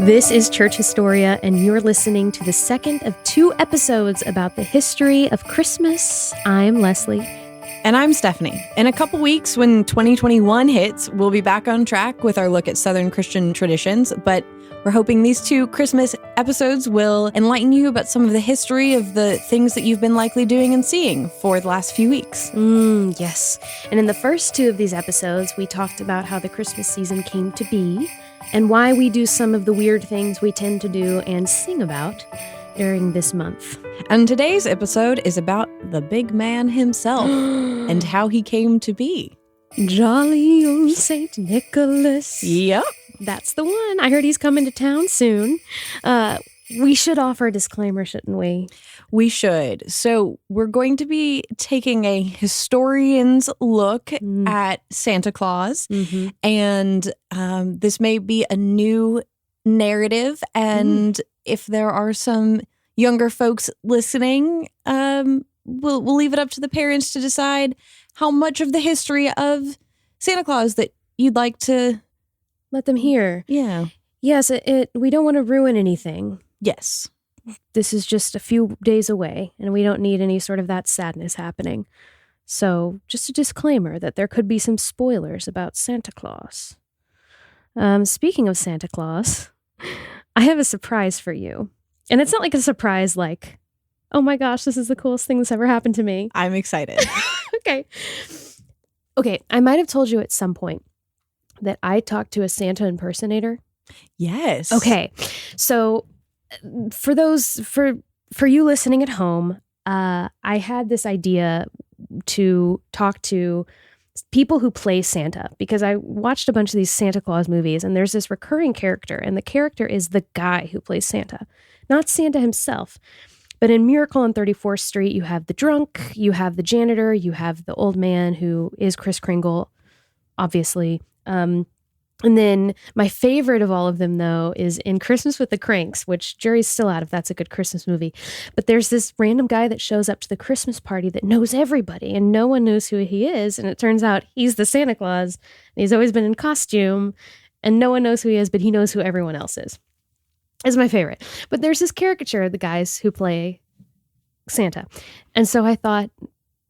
This is Church Historia, and you're listening to the second of 2 episodes about the history of Christmas. I'm Leslie. And I'm Stephanie. In a couple weeks, when 2021 hits, we'll be back on track with our look at Southern Christian traditions, but we're hoping these 2 Christmas episodes will enlighten you about some of the history of the things that you've been likely doing and seeing for the last few weeks. Yes. And in the first 2 of these episodes, we talked about how the Christmas season came to be and why we do some of the weird things we tend to do and sing about during this month. And today's episode is about the big man himself and how he came to be. Jolly old Saint Nicolas. Yep. That's the one. I heard he's coming to town soon. We should offer a disclaimer, shouldn't we? We should. So we're going to be taking a historian's look at Santa Claus. Mm-hmm. And this may be a new narrative. And if there are some younger folks listening, we'll leave it up to the parents to decide how much of the history of Santa Claus that you'd like to let them hear. Yeah. Yes, we don't want to ruin anything. Yes. This is just a few days away, and we don't need any sort of that sadness happening. So, just a disclaimer that there could be some spoilers about Santa Claus. Speaking of Santa Claus, I have a surprise for you. And it's not like a surprise like, oh my gosh, this is the coolest thing that's ever happened to me. I'm excited. Okay, I might have told you at some point that I talked to a Santa impersonator. Yes. Okay, so for you listening at home, I had this idea to talk to people who play Santa, because I watched a bunch of these Santa Claus movies, and there's this recurring character, and the character is the guy who plays Santa, not Santa himself. But in Miracle on 34th Street, you have the drunk, you have the janitor, you have the old man who is Kris Kringle, obviously. And then my favorite of all of them, though, is in Christmas with the Cranks, which jury's still out if that's a good Christmas movie. But there's this random guy that shows up to the Christmas party that knows everybody, and no one knows who he is. And it turns out he's the Santa Claus, and he's always been in costume, and no one knows who he is, but he knows who everyone else is. It's my favorite. But there's this caricature of the guys who play Santa. And so I thought,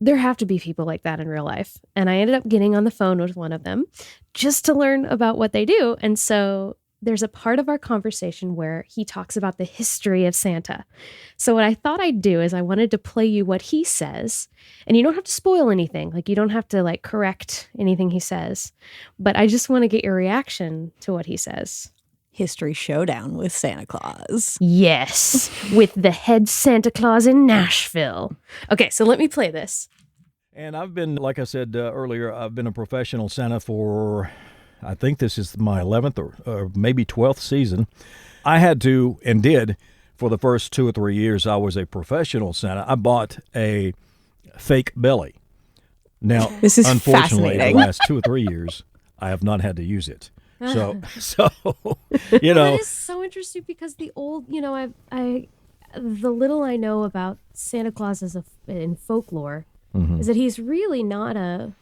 there have to be people like that in real life. And I ended up getting on the phone with one of them just to learn about what they do. And so there's a part of our conversation where he talks about the history of Santa. So what I thought I'd do is I wanted to play you what he says. And you don't have to spoil anything. Like, you don't have to correct anything he says. But I just want to get your reaction to what he says. History showdown with Santa Claus. Yes, with the head Santa Claus in Nashville. Okay, so let me play this. And I've been, like I said earlier, I've been a professional Santa for, I think this is my 11th or maybe 12th season. I had to, and did, for the first 2 or 3 years, I was a professional Santa. I bought a fake belly. Now, this is unfortunately, fascinating. the last 2 or 3 years, I have not had to use it. So you know, that is so interesting, because the old, the little I know about Santa Claus in folklore is that he's really not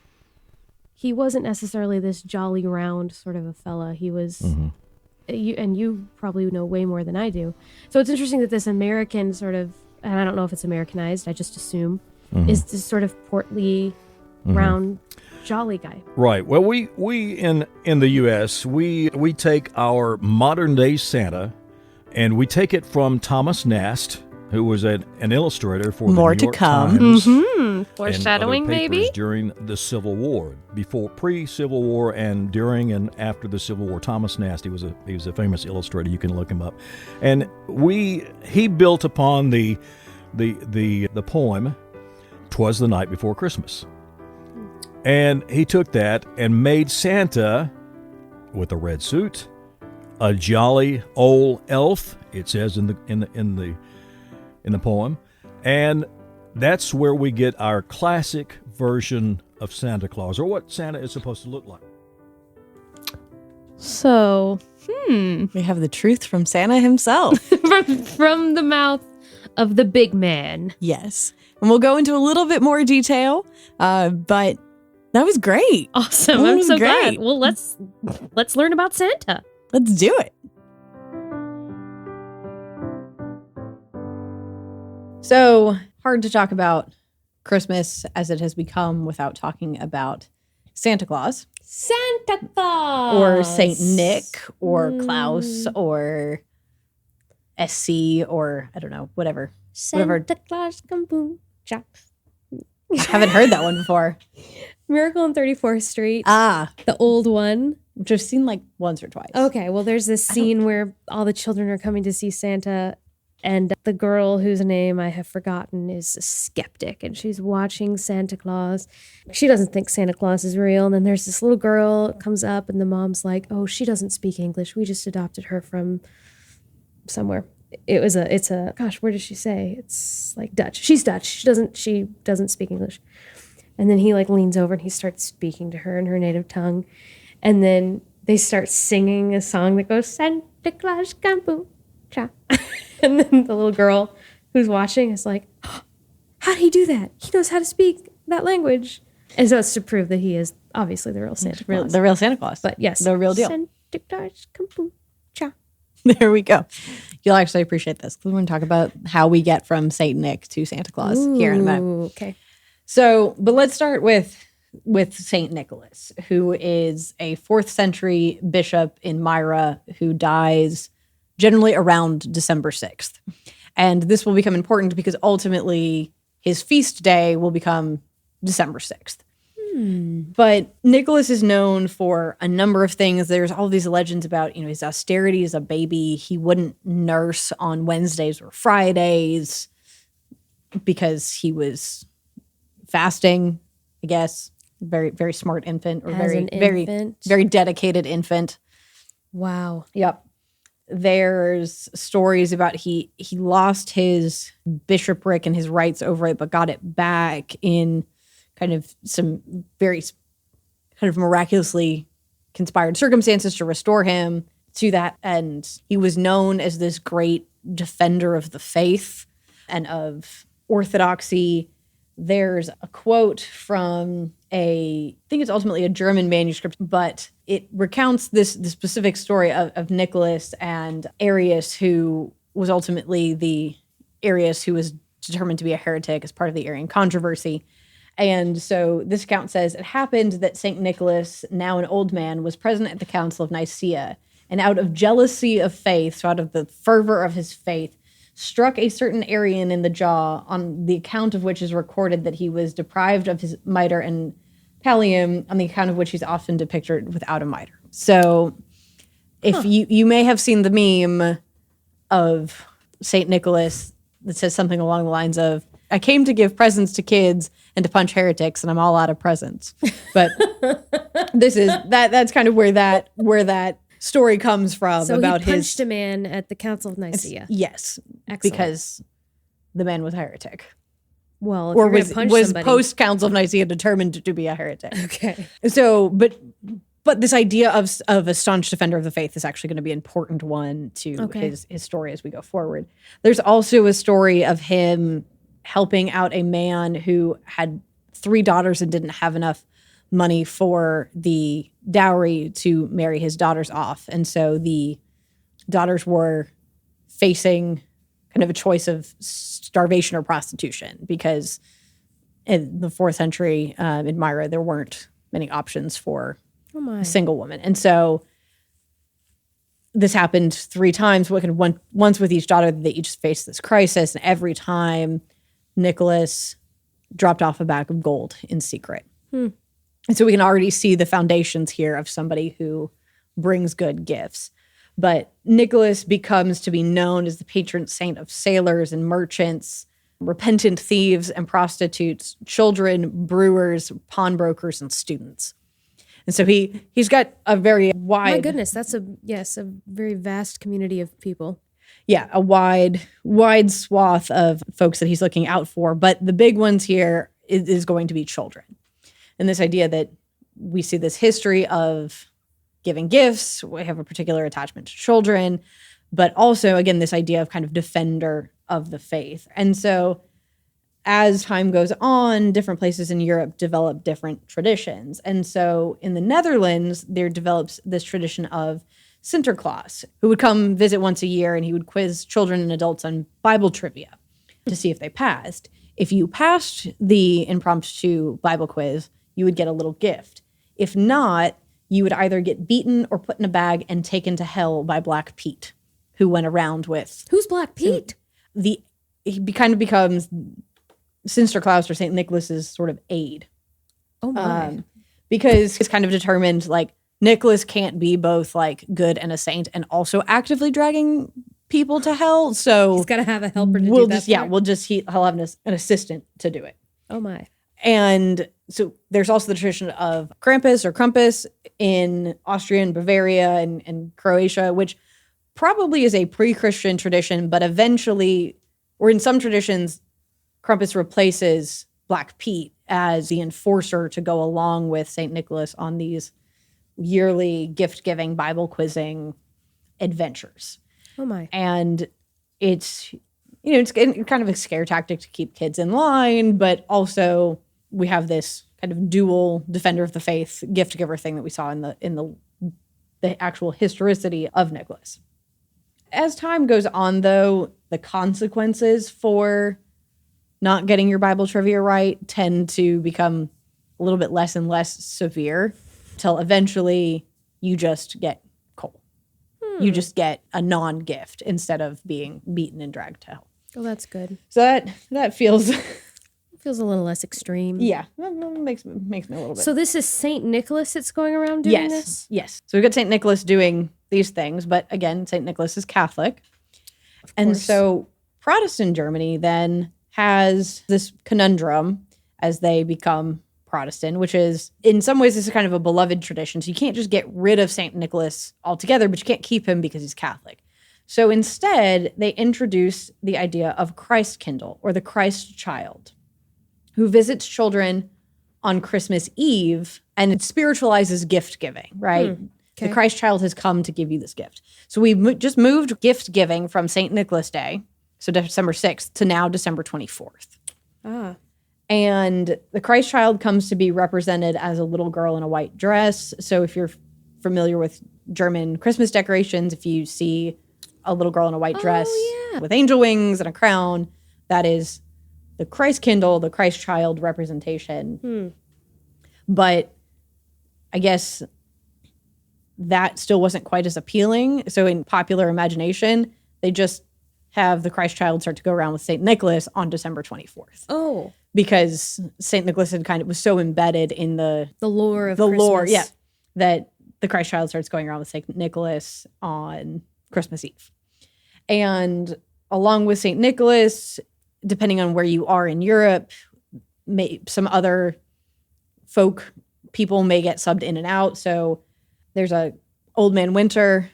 he wasn't necessarily this jolly round sort of a fella. He was, and you probably know way more than I do. So it's interesting that this American sort of, and I don't know if it's Americanized, I just assume, is this sort of portly, round, jolly guy. Right. Well, we in the U.S., we take our modern day Santa, and we take it from Thomas Nast, who was an illustrator for More the New to York come. Times. Foreshadowing, and other papers maybe? during the Civil War, pre-Civil War, and during and after the Civil War. Thomas Nast, he was a famous illustrator. You can look him up, and he built upon the poem "'Twas the Night Before Christmas." And he took that and made Santa with a red suit, a jolly old elf. It says in the poem, and that's where we get our classic version of Santa Claus, or what Santa is supposed to look like. So, we have the truth from Santa himself. from the mouth of the big man. Yes, and we'll go into a little bit more detail, but. That was great. Awesome. I'm so glad. Well, let's learn about Santa. Let's do it. So hard to talk about Christmas as it has become without talking about Santa Claus. Santa Claus! Or Saint Nick, or Claus, or SC, or I don't know, whatever. Santa Claus kombucha. I haven't heard that one before. Miracle on 34th Street. The old one. Which I've seen like once or twice. Okay, well, there's this scene where all the children are coming to see Santa, and the girl whose name I have forgotten is a skeptic, and she's watching Santa Claus. She doesn't think Santa Claus is real, and then there's this little girl comes up, and the mom's like, "Oh, she doesn't speak English. We just adopted her from somewhere." Gosh, where does she say? It's like Dutch. She's Dutch. She doesn't speak English. And then he like leans over and he starts speaking to her in her native tongue. And then they start singing a song that goes, Santa Claus kombucha. And then the little girl who's watching is like, oh, how did he do that? He knows how to speak that language. And so it's to prove that he is obviously the real Santa Claus. The real Santa Claus. But yes. The real deal. Santa Claus kombucha. There we go. You'll actually appreciate this because we're going to talk about how we get from Saint Nick to Santa Claus here in a minute. Okay. So, but let's start with Saint Nicholas, who is a 4th century bishop in Myra who dies generally around December 6th. And this will become important because ultimately his feast day will become December 6th. But Nicholas is known for a number of things. There's all these legends about, his austerity as a baby. He wouldn't nurse on Wednesdays or Fridays because he was fasting, I guess. Very, very smart infant, or very dedicated infant. Wow. Yep. There's stories about he lost his bishopric and his rights over it, but got it back in kind of some very kind of miraculously conspired circumstances to restore him to that. And he was known as this great defender of the faith and of orthodoxy. There's a quote from I think it's ultimately a German manuscript, but it recounts the specific story of Nicholas and Arius, who was ultimately Arius who was determined to be a heretic as part of the Arian controversy. And so this account says, it happened that St. Nicholas, now an old man, was present at the Council of Nicaea, and out of jealousy of faith, so out of the fervor of his faith, struck a certain Arian in the jaw, on the account of which is recorded that he was deprived of his mitre and pallium, on the account of which he's often depicted without a mitre. So if you may have seen the meme of St. Nicholas that says something along the lines of, I came to give presents to kids and to punch heretics, and I'm all out of presents. But that's kind of where that story comes from. So about he punched a man at the Council of Nicaea. Yes. Excellent. Because the man was a heretic. Well, if or you're punch was somebody... post Council of Nicaea determined to be a heretic. Okay. So, but this idea of a staunch defender of the faith is actually going to be an important one to his story as we go forward. There's also a story of him helping out a man who had 3 daughters and didn't have enough money for the dowry to marry his daughters off. And so the daughters were facing kind of a choice of starvation or prostitution, because in the 4th century in Myra, there weren't many options for a single woman. And so this happened 3 times, once with each daughter. They each faced this crisis, and every time Nicholas dropped off a bag of gold in secret. And so we can already see the foundations here of somebody who brings good gifts. But Nicholas becomes to be known as the patron saint of sailors and merchants, repentant thieves and prostitutes, children, brewers, pawnbrokers, and students. And so he's got a very wide... My goodness, that's a very vast community of people. Yeah, a wide swath of folks that he's looking out for. But the big ones here is going to be children. And this idea that we see this history of giving gifts, we have a particular attachment to children, but also, again, this idea of kind of defender of the faith. And so as time goes on, different places in Europe develop different traditions. And so in the Netherlands, there develops this tradition of Sinterklaas, who would come visit once a year, and he would quiz children and adults on Bible trivia. to see if they passed. If you passed the impromptu Bible quiz, you would get a little gift. If not, you would either get beaten or put in a bag and taken to hell by Black Pete, who went around with... Who's Black Pete? He kind of becomes Sinterklaas or St. Nicholas's sort of aide. Oh, my. Because it's kind of determined, like, Nicholas can't be both, like, good and a saint and also actively dragging people to hell. So he's got to have a helper to do that. He'll have an assistant to do it. Oh, my. And so there's also the tradition of Krampus or Krampus in Austria and Bavaria and Croatia, which probably is a pre-Christian tradition, but eventually, or in some traditions, Krampus replaces Black Pete as the enforcer to go along with St. Nicholas on these yearly gift-giving, Bible quizzing adventures. Oh, my. And it's kind of a scare tactic to keep kids in line, but also we have this kind of dual defender of the faith gift giver thing that we saw in the actual historicity of Nicholas. As time goes on, though, the consequences for not getting your Bible trivia right tend to become a little bit less and less severe till eventually you just get coal. You just get a non-gift instead of being beaten and dragged to hell. Oh, that's good. So that feels... Feels a little less extreme. Yeah, that makes me a little bit. So this is St. Nicholas that's going around doing this? Yes. So we've got St. Nicholas doing these things, but again, St. Nicholas is Catholic. And so Protestant Germany then has this conundrum as they become Protestant, which is, in some ways, this is kind of a beloved tradition. So you can't just get rid of St. Nicholas altogether, but you can't keep him because he's Catholic. So instead, they introduce the idea of Kris Kringle, or the Christ child, who visits children on Christmas Eve, and it spiritualizes gift giving, right? Okay. The Christ child has come to give you this gift. So we just moved gift giving from St. Nicholas Day, so December 6th, to now December 24th. Ah. And the Christ child comes to be represented as a little girl in a white dress. So if you're familiar with German Christmas decorations, if you see a little girl in a white dress with angel wings and a crown, that is the Kris Kringle, the Christ child representation. But I guess that still wasn't quite as appealing. So in popular imagination, they just have the Christ child start to go around with St. Nicholas on December 24th. Oh. Because St. Nicholas had was so embedded in the lore of Christmas. Lore, yeah, that the Christ child starts going around with St. Nicholas on Christmas Eve. And along with St. Nicholas, depending on where you are in Europe, some other folk people may get subbed in and out. So there's a Old Man Winter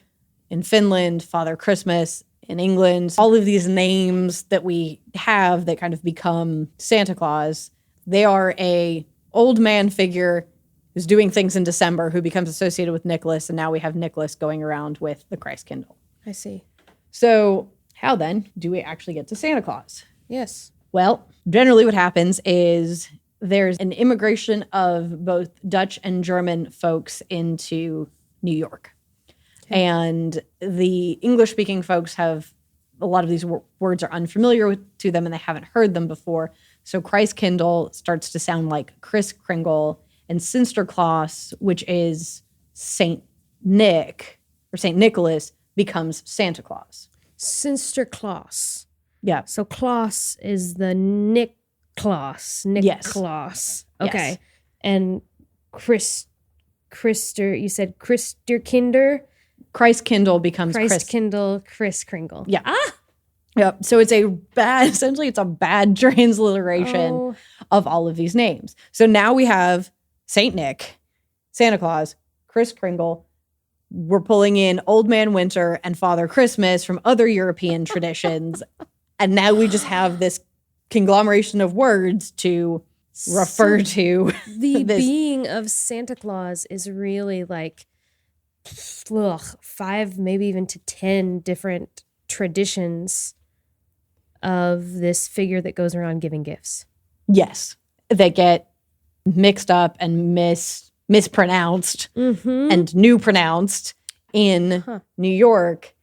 in Finland, Father Christmas in England. All of these names that we have that kind of become Santa Claus, they are a old man figure who's doing things in December who becomes associated with Nicholas, and now we have Nicholas going around with the Kris Kringle. I see. So how then do we actually get to Santa Claus? Yes. Well, generally what happens is there's an immigration of both Dutch and German folks into New York. Okay. And the English-speaking folks have, a lot of these words are unfamiliar to them and they haven't heard them before. So Kris Kringle starts to sound like Kris Kringle, and Sinterklaas, which is Saint Nick or Saint Nicholas, becomes Santa Claus. Sinterklaas. Yeah. So Claus is the Nicolas. Yes. Okay. Yes. And you said Kinder? Kris Kringle becomes Kris Kringle. Yeah. Ah! Yep. So it's essentially it's a bad transliteration of all of these names. So now we have Saint Nick, Santa Claus, Kris Kringle. We're pulling in Old Man Winter and Father Christmas from other European traditions. And now we just have this conglomeration of words to refer to the being of Santa Claus is really like 5, maybe even to 10 different traditions of this figure that goes around giving gifts. Yes, that get mixed up and mispronounced and new pronounced in New York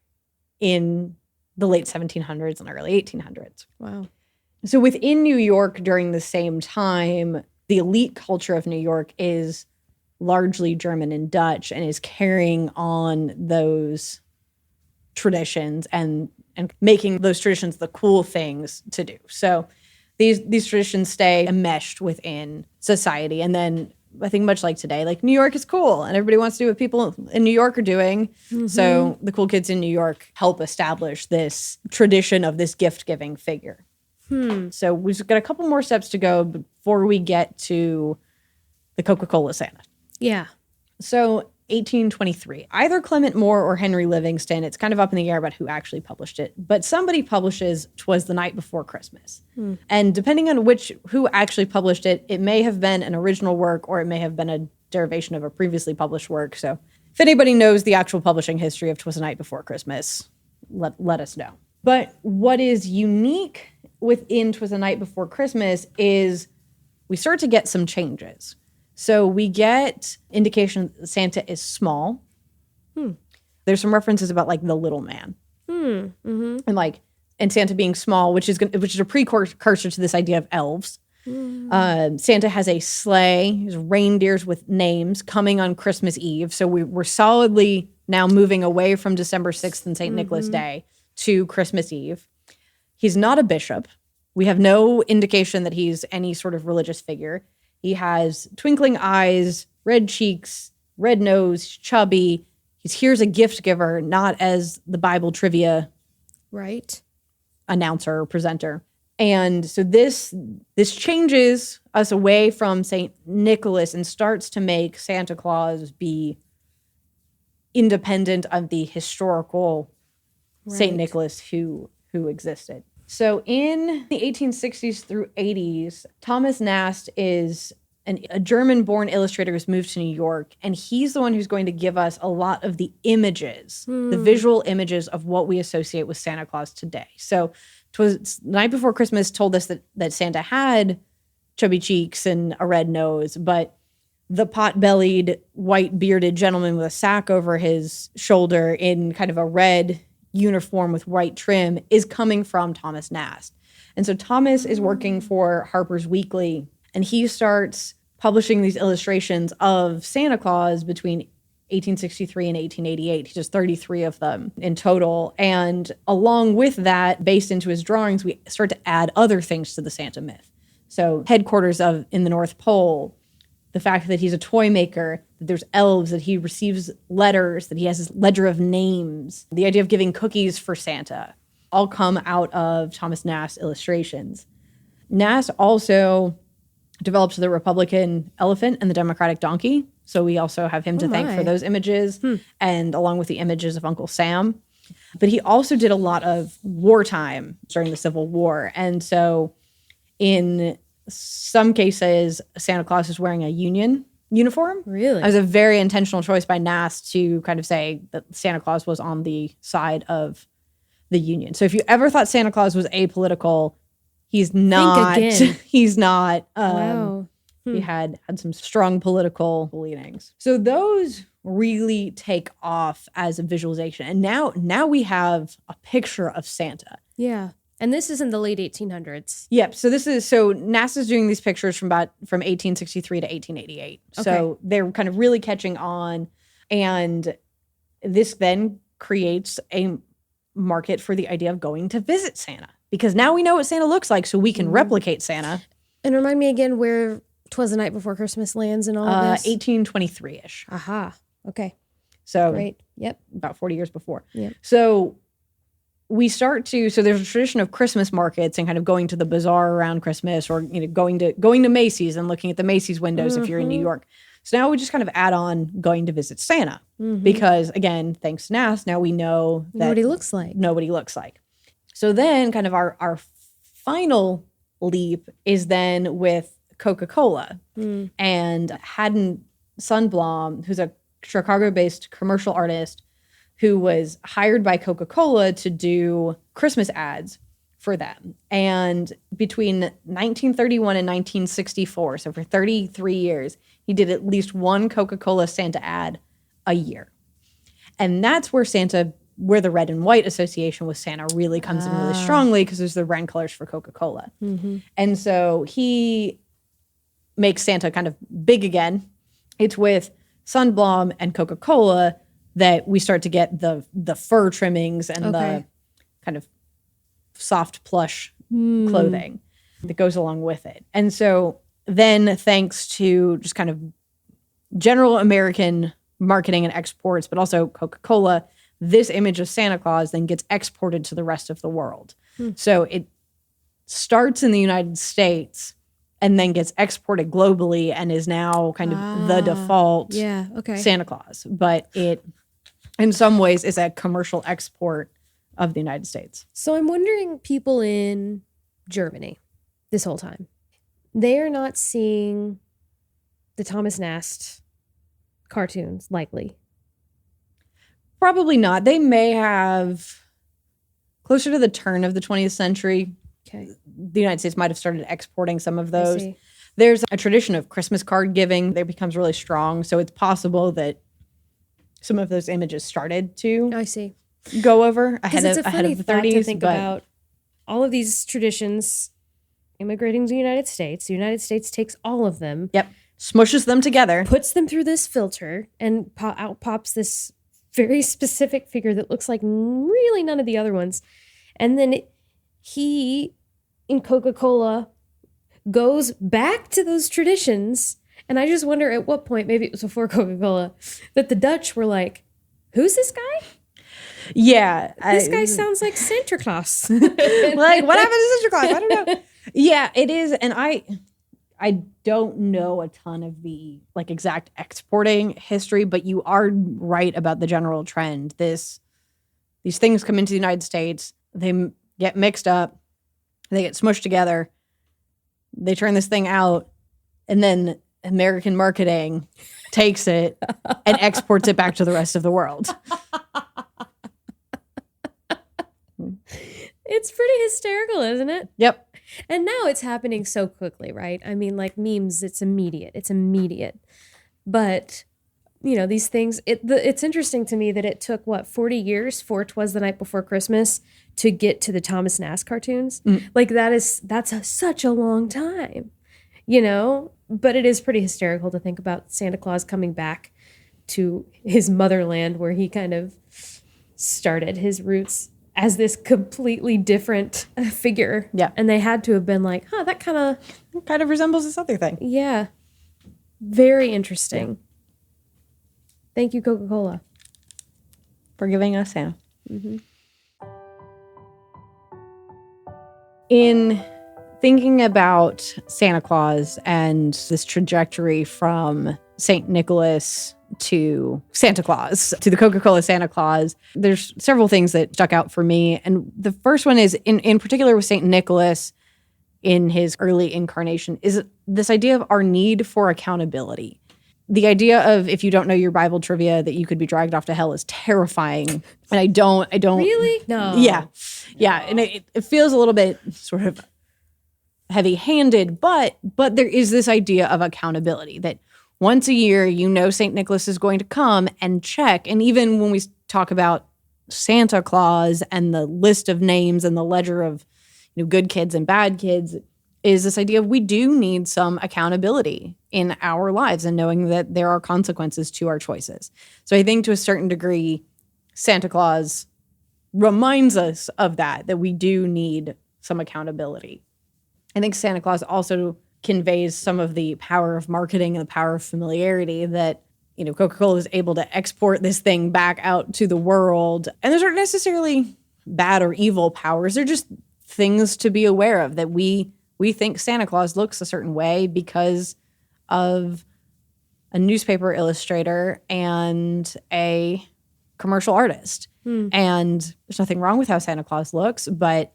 in the late 1700s and early 1800s. Wow. So within New York during the same time, the elite culture of New York is largely German and Dutch and is carrying on those traditions and making those traditions the cool things to do. So these traditions stay enmeshed within society. And then I think much like today, like New York is cool and everybody wants to do what people in New York are doing. Mm-hmm. So the cool kids in New York help establish this tradition of this gift-giving figure. So we've got a couple more steps to go before we get to the Coca-Cola Santa. Yeah. So 1823, either Clement Moore or Henry Livingston, it's kind of up in the air about who actually published it, but somebody publishes 'Twas the Night Before Christmas. And depending on who actually published it, it may have been an original work or it may have been a derivation of a previously published work. So if anybody knows the actual publishing history of 'Twas the Night Before Christmas, let us know. But what is unique within 'Twas the Night Before Christmas is we start to get some changes. So we get indication that Santa is small. There's some references about like the little man, and Santa being small, which is a precursor to this idea of elves. Santa has a sleigh, has reindeers with names coming on Christmas Eve. So we're solidly now moving away from December 6th and St. Nicholas Day to Christmas Eve. He's not a bishop. We have no indication that he's any sort of religious figure. He has twinkling eyes, red cheeks, red nose, chubby. Here's a gift giver, not as the Bible trivia announcer or presenter. And so this changes us away from St. Nicholas and starts to make Santa Claus be independent of the historical St. Nicholas who existed. So in the 1860s through 80s, Thomas Nast is a German-born illustrator who's moved to New York, and he's the one who's going to give us a lot of the images, the visual images of what we associate with Santa Claus today. So "Twas the Night Before Christmas" told us that Santa had chubby cheeks and a red nose, but the pot-bellied, white-bearded gentleman with a sack over his shoulder in kind of a red uniform with white trim is coming from Thomas Nast. And so Thomas is working for Harper's Weekly, and he starts publishing these illustrations of Santa Claus between 1863 and 1888. He does 33 of them in total. And along with that, based into his drawings, we start to add other things to the Santa myth. So headquarters in the North Pole, the fact that he's a toy maker, that there's elves, that he receives letters, that he has his ledger of names, the idea of giving cookies for Santa, all come out of Thomas Nast's illustrations. Nast also developed the Republican elephant and the Democratic donkey. So we also have him to thank for those images, and along with the images of Uncle Sam. But he also did a lot of wartime during the Civil War. And so in some cases, Santa Claus is wearing a Union uniform. Really? It was a very intentional choice by Nast to kind of say that Santa Claus was on the side of the Union. So if you ever thought Santa Claus was apolitical, he's not. Think again. He's not. Wow. He had some strong political leanings. So those really take off as a visualization. And now we have a picture of Santa. Yeah. And this is in the late 1800s. Yep. So NASA's doing these pictures from 1863 to 1888. Okay. So they're kind of really catching on. And this then creates a market for the idea of going to visit Santa. Because now we know what Santa looks like, so we can replicate Santa. And remind me again where "'Twas the Night Before Christmas" lands in all of this? 1823-ish. Aha. Okay. So great. Yep. About 40 years before. Yep. So we start to, so there's a tradition of Christmas markets and kind of going to the bazaar around Christmas, or going to Macy's and looking at the Macy's windows if you're in New York. So now we just kind of add on going to visit Santa because, again, thanks to Nast, now we know that nobody looks like. So then kind of our final leap is then with Coca-Cola and Haddon Sundblom, who's a Chicago-based commercial artist who was hired by Coca-Cola to do Christmas ads for them. And between 1931 and 1964, so for 33 years, he did at least one Coca-Cola Santa ad a year. And that's where Santa where the red and white association with Santa really comes in really strongly, because there's the red colors for Coca-Cola. Mm-hmm. And so he makes Santa kind of big again. It's with Sunblom and Coca-Cola that we start to get the fur trimmings and the kind of soft plush clothing that goes along with it. And so then, thanks to just kind of general American marketing and exports, but also Coca-Cola, this image of Santa Claus then gets exported to the rest of the world. So it starts in the United States and then gets exported globally and is now kind of the default Santa Claus. But it, in some ways, is a commercial export of the United States. So I'm wondering, people in Germany this whole time, they are not seeing the Thomas Nast cartoons, likely. Probably not. They may have, closer to the turn of the 20th century, the United States might have started exporting some of those. There's a tradition of Christmas card giving that becomes really strong. So it's possible that some of those images started to go over ahead of the 30s. To think about all of these traditions immigrating to the United States. The United States takes all of them. Smushes them together. Puts them through this filter, and out pops this very specific figure that looks like really none of the other ones. And then he, in Coca-Cola, goes back to those traditions. And I just wonder at what point, maybe it was before Coca-Cola, that the Dutch were like, who's this guy? Yeah. This guy sounds like Santa Claus. Like, what happened to Santa Claus? I don't know. Yeah, it is. And I don't know a ton of the like exact exporting history, but you are right about the general trend. These things come into the United States, they get mixed up, they get smushed together, they turn this thing out, and then American marketing takes it and exports it back to the rest of the world. It's pretty hysterical, isn't it? Yep. And now it's happening so quickly, right? I mean, like memes, it's immediate. But, you know, these things, it's interesting to me that it took, 40 years for 'Twas the Night Before Christmas to get to the Thomas Nast cartoons. Like that's such a long time, you know? But it is pretty hysterical to think about Santa Claus coming back to his motherland where he kind of started his roots as this completely different figure. Yeah. And they had to have been like, that kind of resembles this other thing. Yeah. Very interesting. Yeah. Thank you, Coca-Cola, for giving us Santa. In thinking about Santa Claus and this trajectory from St. Nicholas to Santa Claus, to the Coca-Cola Santa Claus, there's several things that stuck out for me. And the first one is, in particular with St. Nicholas in his early incarnation, is this idea of our need for accountability. The idea of, if you don't know your Bible trivia, that you could be dragged off to hell is terrifying. And I don't really? No. Yeah. And it feels a little bit sort of heavy-handed, but there is this idea of accountability that once a year, you know, St. Nicholas is going to come and check. And even when we talk about Santa Claus and the list of names and the ledger of, you know, good kids and bad kids, is this idea of we do need some accountability in our lives and knowing that there are consequences to our choices. So I think to a certain degree, Santa Claus reminds us of that we do need some accountability. I think Santa Claus also conveys some of the power of marketing and the power of familiarity that, you know, Coca-Cola is able to export this thing back out to the world. And those aren't necessarily bad or evil powers. They're just things to be aware of, that we think Santa Claus looks a certain way because of a newspaper illustrator and a commercial artist. And there's nothing wrong with how Santa Claus looks, but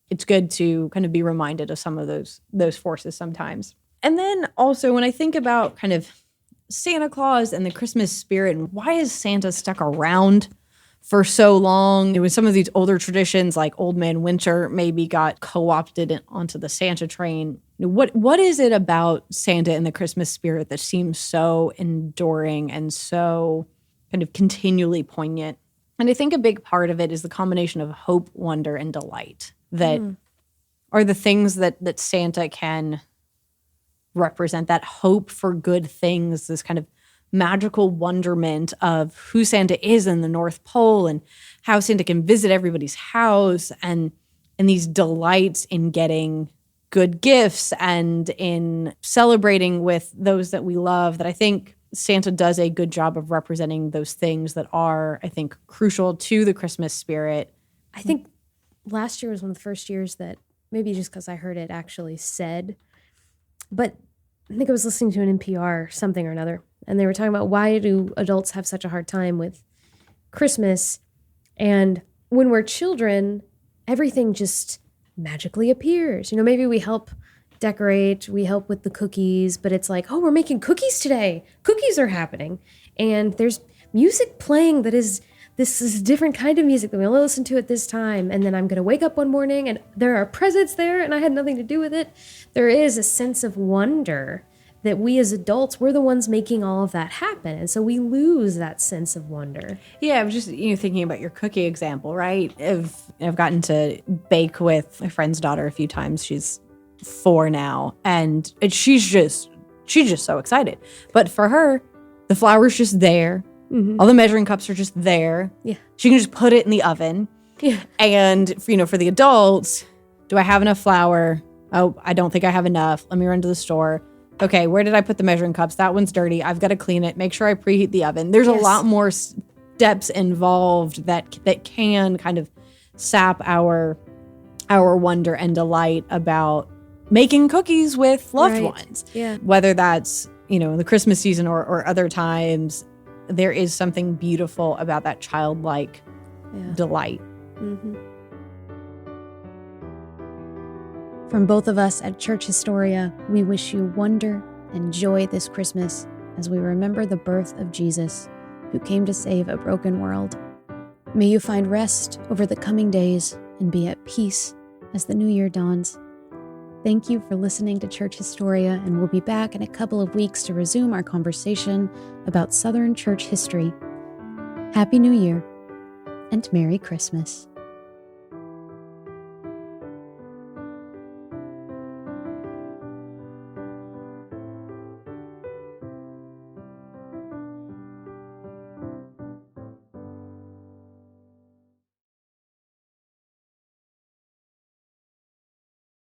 it's good to kind of be reminded of some of those forces sometimes. And then also when I think about kind of Santa Claus and the Christmas spirit, and why is Santa stuck around for so long? It was some of these older traditions like Old Man Winter maybe got co-opted onto the Santa train. What is it about Santa and the Christmas spirit that seems so enduring and so kind of continually poignant And I think a big part of it is the combination of hope, wonder, and delight that are the things that Santa can represent. That hope for good things, this kind of magical wonderment of who Santa is in the North Pole and how Santa can visit everybody's house, and these delights in getting good gifts and in celebrating with those that we love, that I think Santa does a good job of representing those things that are, I think, crucial to the Christmas spirit. I think last year was one of the first years that, maybe just because I heard it actually said, but I think I was listening to an NPR something or another, and they were talking about why do adults have such a hard time with Christmas, and when we're children, everything just magically appears. Maybe we help decorate, we help with the cookies, but it's like, oh, we're making cookies today. Cookies are happening. And there's music playing this is a different kind of music that we only listen to at this time. And then I'm going to wake up one morning and there are presents there and I had nothing to do with it. There is a sense of wonder that we as adults, we're the ones making all of that happen. And so we lose that sense of wonder. Yeah, I'm just thinking about your cookie example, right? I've gotten to bake with my friend's daughter a few times. She's 4 now, and she's just so excited. But for her, the flour's just there. Mm-hmm. All the measuring cups are just there. Yeah. She can just put it in the oven. Yeah. And for the adults, do I have enough flour? Oh, I don't think I have enough. Let me run to the store. Okay, where did I put the measuring cups? That one's dirty. I've got to clean it. Make sure I preheat the oven. There's a lot more steps involved that can kind of sap our wonder and delight about making cookies with loved ones. Yeah. Whether that's, in the Christmas season or other times, there is something beautiful about that childlike delight. Mm-hmm. From both of us at Church Historia, we wish you wonder and joy this Christmas as we remember the birth of Jesus, who came to save a broken world. May you find rest over the coming days and be at peace as the new year dawns. Thank you for listening to Church Historia, and we'll be back in a couple of weeks to resume our conversation about Southern church history. Happy New Year and Merry Christmas.